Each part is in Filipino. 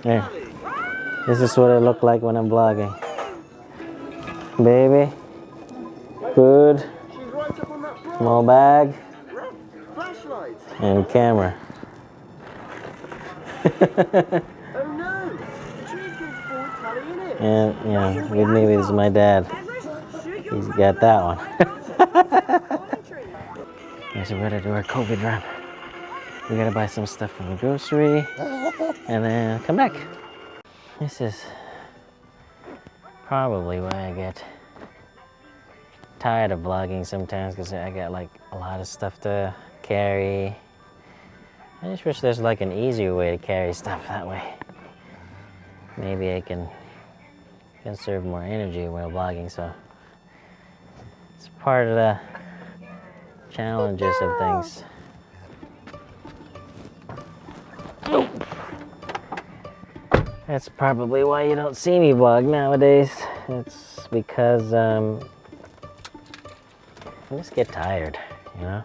Here. This is what I look like when I'm vlogging. Baby, food, small bag, and camera. And yeah, with me is my dad. He's got that one. Okay, so we gotta do our COVID run. We gotta buy some stuff from the grocery and then come back. This is probably why I get tired of vlogging sometimes, because I got like a lot of stuff to carry. I just wish there's like an easier way to carry stuff that way. Maybe I can conserve more energy while vlogging, so it's part of the challenges of things. Oh. That's probably why you don't see me vlog nowadays. It's because I just get tired, you know?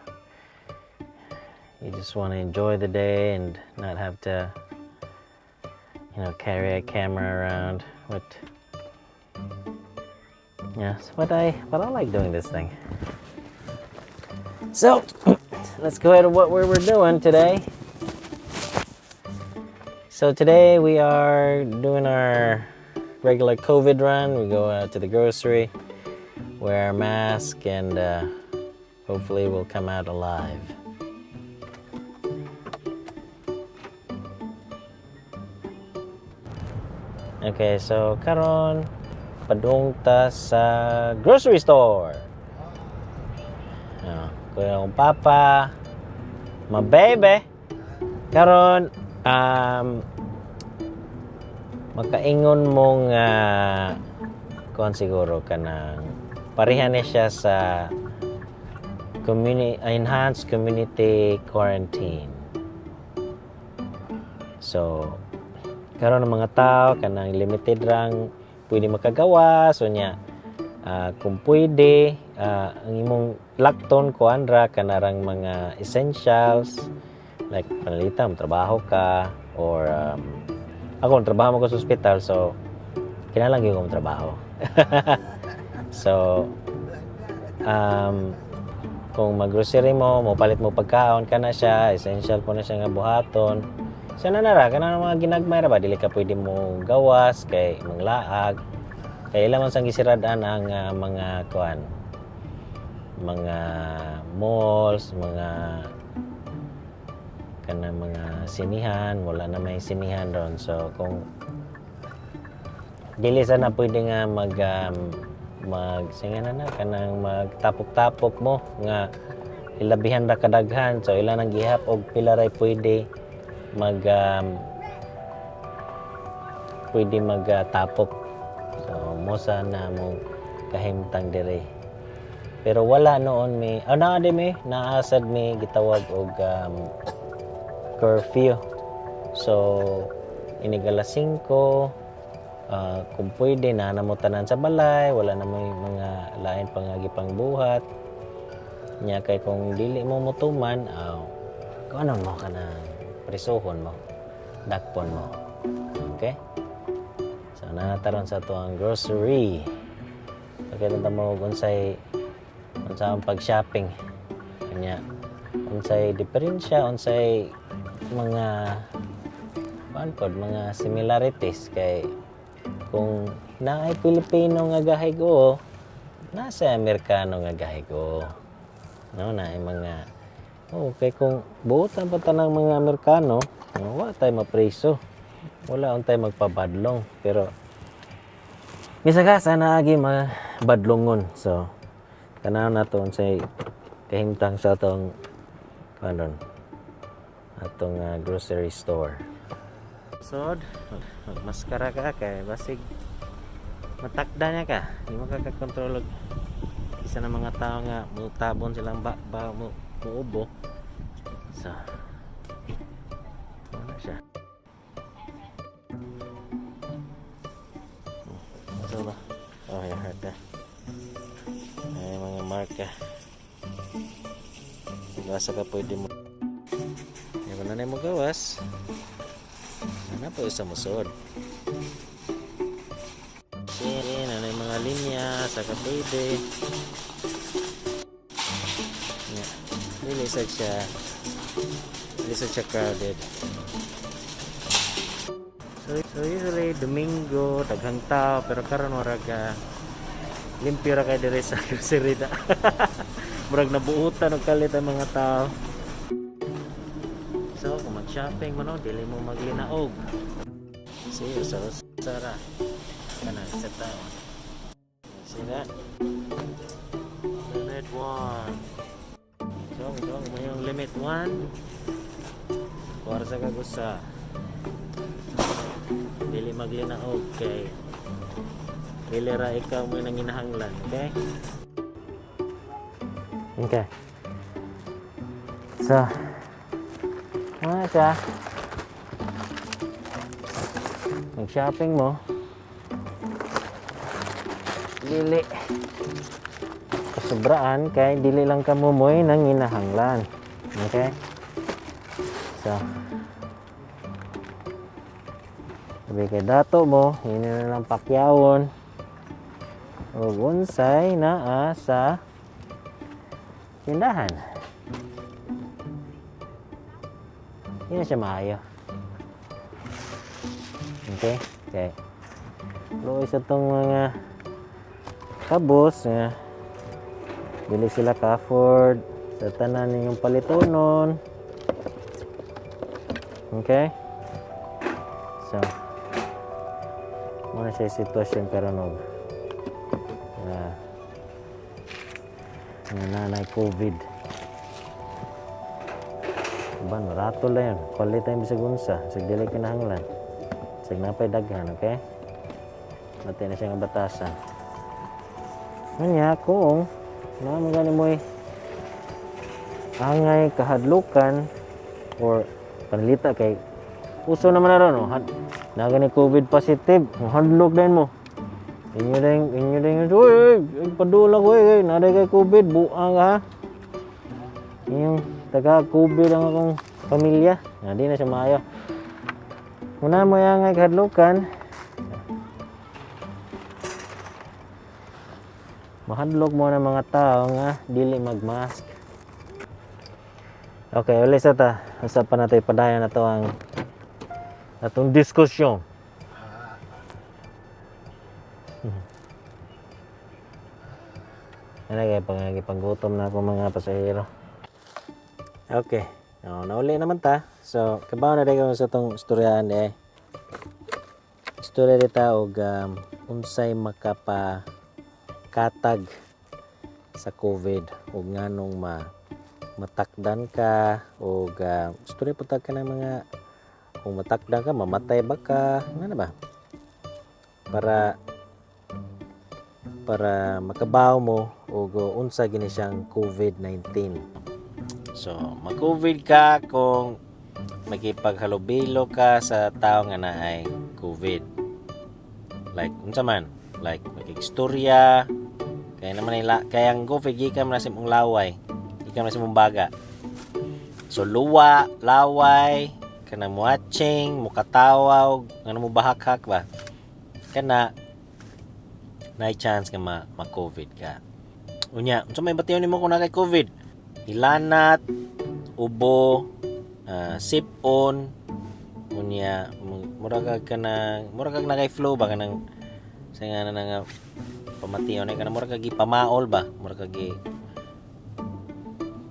You just want to enjoy the day and not have to, you know, carry a camera around. But I like doing this thing. So let's go ahead to what we're doing today. So today we are doing our regular COVID run. We go out to the grocery, wear our mask, and hopefully we'll come out alive. Okay, so karon padung ta sa grocery store. Kuya kong papa, my baby. Karon makaingon mong kuan siguro kanang pareha na siya sa enhanced community quarantine. So karon ng mga tao kanang limited rang pwede makagawa, so nya kung pwede ang imong lakton kuan ra kanarang mga essentials like panalitan trabaho ka, or ako trabaho mo ko sa ospital, so kailangan gyud ko trabaho. So kung mag-grocery mo palit mo pagkaon kana siya, essential po na siya nga buhaton. So nanara kana mga ginagmay ra ba dili ka pwede mo gawas kay manglaag, kay ilang man sang gisiradan ang mga kuan, mga malls, mga kana mga sinihan, wala na may sinihan ron. So kung dili sana pwede nga singa na kanang magtapok-tapok mo nga ilabihan ra kadaghan, so ila nang gihap og pila ray pwede magtapok. So mo sana mo kahimtang dire. Pero wala noon may naasad may gitawag og curfew. So inigala 5, kung pwede na namutanan sa balay, wala na may mga lain pang buhat nya, kay kung dili mo mutuman kung ano mo kana prisuhon mo, dakpon mo. Okay, so nanataron sa to ang grocery. Okay, tanda mo unsay ang pag-shopping kanya, unsay diferensya, unsay mga mga similarities, kay kung naay Pilipino nga gahi ko, nasa Amerikano nga gahi ko, no, naay mga okay, kung buotan pa tanang mga Amerikano, wala tayo mapreso, wala on tayo magpabadlong, pero misagasa na agi mabadlongon. So kana na to unsay kahimtang sa atong atong grocery store. So magmaskara ka kay basig matakda niya ka, di mo kakakontrol isa ng mga tao nga mutabon silang muubo. So wala siya. So ba? Oh, I heard that. Ay mga marka. Gasa ka pwede mo. Ay, wala na mo gawas. na po sa musod. Okay, ano yung mga linya sa kapwede. Yeah. Dili sa siya crowded. So usually Domingo daghang tao pero karon waraga limpyo ra kay dire sa grocery da. Murag nabuutan og kalit ang mga tao. So kung mag-shopping mo no, dili mo maglinaog. See, Sara. Kana sa tao. See that? Limit 1. So mo yung limit 1. Kuwarsa ka gusa. Dili maglinaog kay dili ra ikaw mo nang ginahanglan, okay? Okay. So, siya. Mag-shopping mo. Dili. Kasubraan kay dili lang ka mumoy nang ginahanglan. Okay? So, sabi kay dato mo, hindi na lang pakyawon o unsay na sa tindahan. Hindi na siya maayo. Okay? Okay. Luoy sa itong mga kabos nga bili sila ka-afford sa tanan ninyong palitonon. Okay? So, muna siya sitwasyon karon og nanay COVID. Ban rato lang yan. Palit tayo bisag unsa. Bisag dili kinahanglan. Bisag napay daghan, okay? Mati na siya nga batasan. Kanya kung naman gani mo angay kahadlukan or panlita kay uso naman na ron, no? Na gani COVID positive, hadlok din mo. Inyo din, padula ko naday kay COVID, buang ha. Yung taga-COVID ang akong pamilya, di na siya maayo. Muna mo yung angay kahadlukan, mahadlok mo ng mga tao nga dili magmask. Okay, ulit sa ta. Asa pa natin padayan na to ang atong diskusyon. Ano kaya panggutom na ako mga pasahero. Okay. Nauli naman ta. So, kabaw na dayon sa itong istoryaan Istorya dita og unsay makapakatag sa COVID ug nganong matakdan ka ug istorya putag ka ng mga kung matakdan ka mamatay ba ka ano ba para makabaw mo ug unsa gini siyang COVID-19. So mag-COVID ka kung makipaghalubilo ka sa tao nga naay COVID. Like unsa man, like makigstorya kaya naman kaya ang COVID gikan man sa imong laway, gikan man sa imong baga. So luwa, laway, kana mo watching, mukatawaw, ngano mo bahak-hak ba? Kana na chance nga ma-COVID ka. Unya, unsa may batiyon nimo kung nakay COVID? Hilanat, ubo, sip-on, unya murag kag nakay flu ba kanang sa nga na pamatiyon ay kana murag kag pamaol ba? Murag kag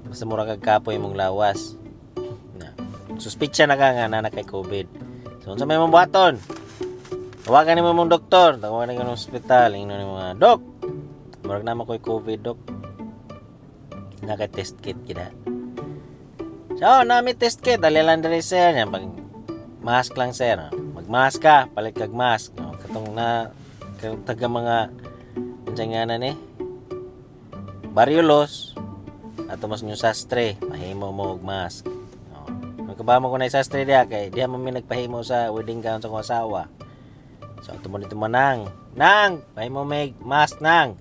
basta murag kag kapoy imong lawas. Na. Suspitsya na ka nga na nakay COVID. So unsa may mong buhaton? Tawagan nimo mong doktor, tawagan nimo ng ospital, ingnon nimo mga dok. Murag na makoy COVID dok. Naka-test kit kita. So, nami test kit, dali lang diri sir, yan pag mask lang sir. Magmask ka, palit kag mask. No? Katong taga mga unsay nganan Bariolos ato mas nyo sastre, mahimo mo og mask. No? Magkabamo ko na sastre diha kay diha man mi nagpahimo sa wedding gown sa kong asawa. So, tumon dito manang. Nang, pahimo may mask nang.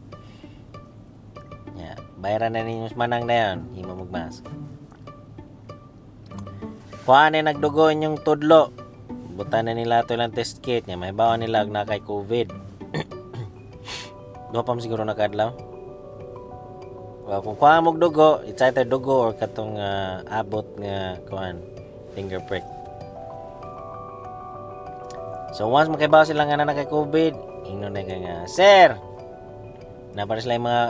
Yeah, bayaran na ninyo manang na yon, himo mag mask. Kuan nagdugo inyong tudlo. butan na nila ito lang test kit nga may bawa nila na kay COVID. Do pa siguro nakadlaw. Well, kung kuha mong dugo, it's either dugo or katong abot nga kuan finger prick. So once makaibaw sila nga na kay COVID, ingnon na nga, sir, napares sila yung mga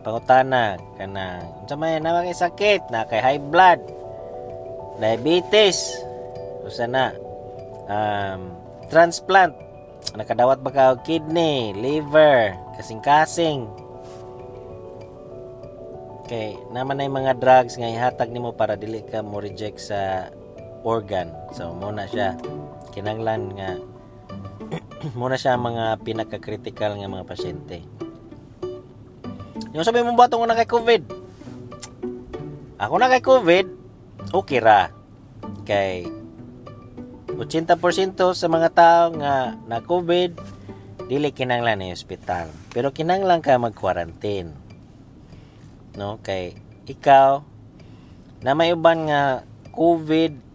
pangutana kana unsa may na kay sakit, na kay high blood, diabetes, usa na transplant, nakadawat ba ka og kidney, liver, kasing-kasing. Okay, naman na yung mga drugs nga ihatag nimo para dili ka mo reject sa organ. So muna siya kinanglan nga muna siya mga pinaka-critical nga mga pasyente. Yung sabi mo ba itong na kay COVID? Ako na kay COVID, okay ra. Kay 80% sa mga tao nga na COVID, dili kinanglan na ospital. Pero kinanglan ka mag-quarantine. No? Kay ikaw, na may uban nga COVID,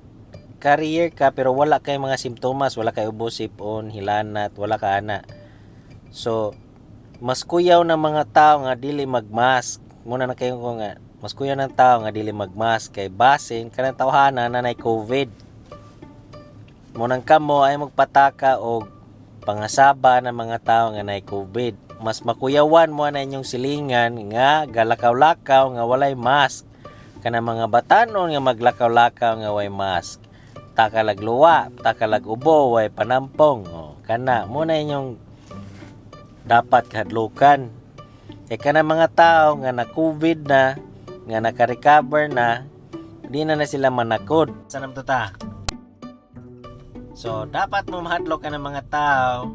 carrier ka pero wala kay mga simptomas, wala kay ubo, sipon, hilanat, wala ka ana. So mas kuyaw ng mga tao nga dili magmask. Muna na kayo ko nga mas kuyaw ng tao nga dili magmask kay basin kanang tawhana na nay COVID. Munang kamo ay magpataka og pangasaba ng mga tao nga nay COVID. Mas makuyawan mo na inyong silingan nga galakaw-lakaw nga walay mask. Kanang mga batanon nga maglakaw-lakaw nga way mask. Takalag luwa, takalag ubo, way panampong. O, kana, muna inyong dapat kahadlukan. Kaya kana mga tao nga na-COVID na, nga naka-recover na, di na sila manakod. Sanam to ta? So, dapat mo mahadlok ka ng mga tao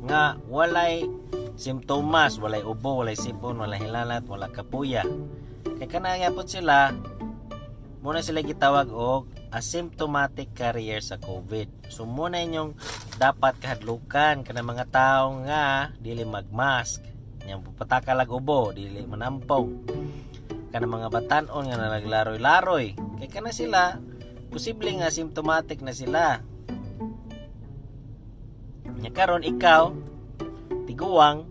nga walay simptomas, walay ubo, walay sipon, walay hilalat, walay kapuya. Kaya kana yapon sila, muna sila gitawag og asymptomatic carrier sa COVID. So muna inyong dapat kahadlukan kana mga tao nga dili magmask, yang patakalag ubo, dili manampong. Kana mga batanon nga naglaroy-laroy, kay kana sila posible nga asymptomatic na sila. Nya karon ikaw tiguwang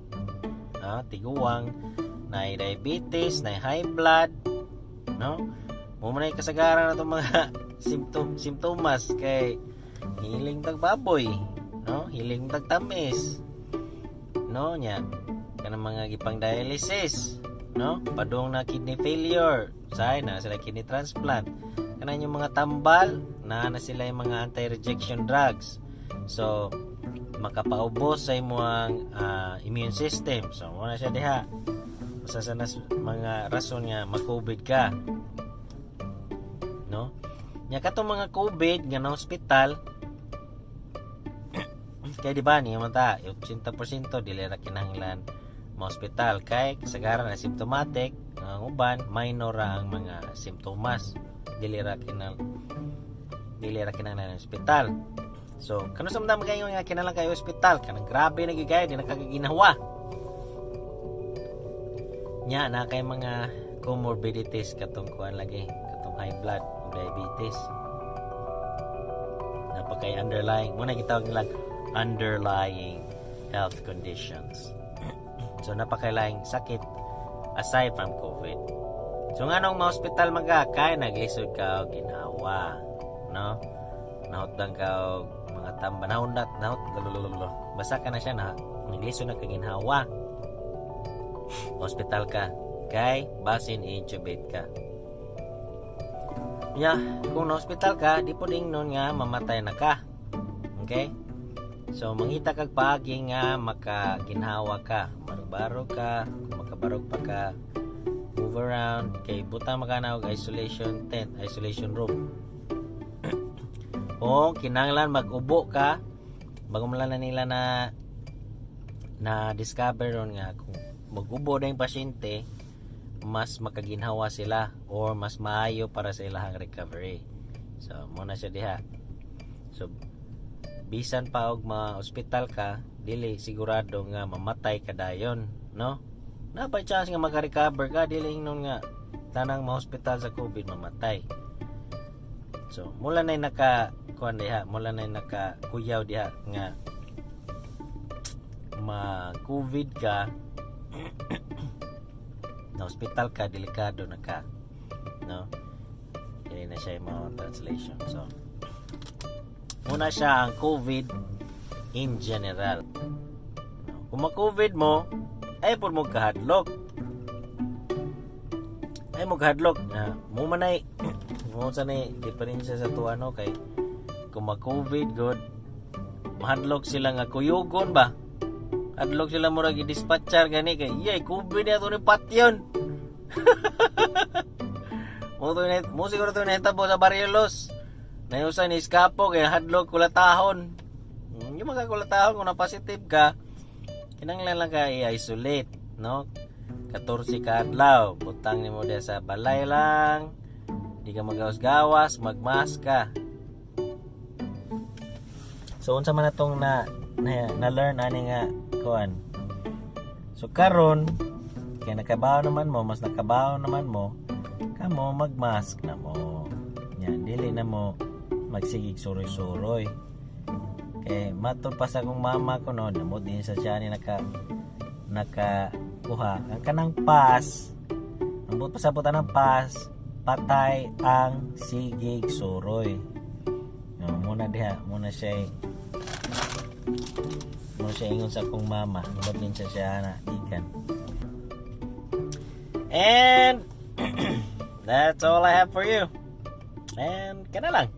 na diabetes, na high blood, no? Mo man ay kasagaran na itong mga simptomas kay hiling tag baboy, no? Hiling tag tamis, no? Nya kanang mga gipang dialysis, no? Padung na kidney failure, say na sila kidney transplant. Kanang yung mga tambal na sila yung mga anti-rejection drugs. So makapaubos sa imong immune system. So mo na siya diha. Usa sa mga rason nga mag-COVID ka. No? Nya katong mga COVID nga na hospital kay di ba ni mata 80% dili ra kinahanglan ma hospital kay kasagaran na symptomatic ang uban minor ra ang mga simptomas dili ra kinahanglan hospital. So kano sa mga kayo nga kinahanglan kayo hospital kanang grabe na gigay di nakakaginawa nya na kay mga comorbidities katong kuan lagi katong high blood, diabetes, napakay underlying muna gitawag nila underlying health conditions. So napakailaing sakit aside from COVID. So nga nung ma-hospital magakay naglisod ka og ginhawa, no? Nahutdan ka og mga tamba nahut basa ka na siya na naglisod na ka ginhawa. Hospital ka kay basin intubate ka. Kung na-hospital ka, di po ding nun nga mamatay na ka. Okay? So, mangita kag paagi nga makaginhawa ka. Barog-barog ka, kung makabarog pa ka, move around, kay butang makana og isolation tent, isolation room. O, kinanglan mag-ubo ka, bago man lang nila na discover ron nga, kung mag-ubo na yung pasyente, mas makaginhawa sila or mas maayo para sa ilahang recovery. So muna siya diha. So bisan pa og ma-hospital ka, dili sigurado nga mamatay ka dayon, no? Napay chance nga maka-recover ka, dili ingnon nga tanang ma-hospital sa COVID mamatay. So mula na naka kuan diha, mula na nakakuyaw diha nga ma-COVID ka, na hospital ka, delikado na ka, no? Hindi na siya yung mga translation. So muna siya ang COVID in general. Kung ma-COVID mo, ay po mo kahadlok. Ay mo kahadlok. Mo manay, mo sanay diferensya sa tuwa no kay kung ma-COVID good, mahadlok sila nga kuyugon ba? Hadlok sila murag i-dispatcher gani kay yay COVID na to ni patyon. mo siguro to nahitabo sa Barrielos. Nayusa ni Escapo kay hadlok kulatahon. Yung mga kulatahon kung na-positive ka, kinanglan lang ka i-isolate, no? 14 ka adlaw, butang nimo dia sa balay lang. Di ka magawas-gawas, magmask ka. So unsa man natong na learn ani nga kuan. So karon kay nakabaw naman mo, mas nakabaw naman mo, kamo magmask na mo. Yan, dili na mo magsigig suroy-suroy. Kay matod pa sa akong mama ko noon, namod din sa siya ni nakakuha ang kanang pass. Ambot pa sa putan ng pass, patay ang sigig suroy. No, muna siya ingon sa akong mama, namod din siya na ikan. And that's all I have for you. And kana lang.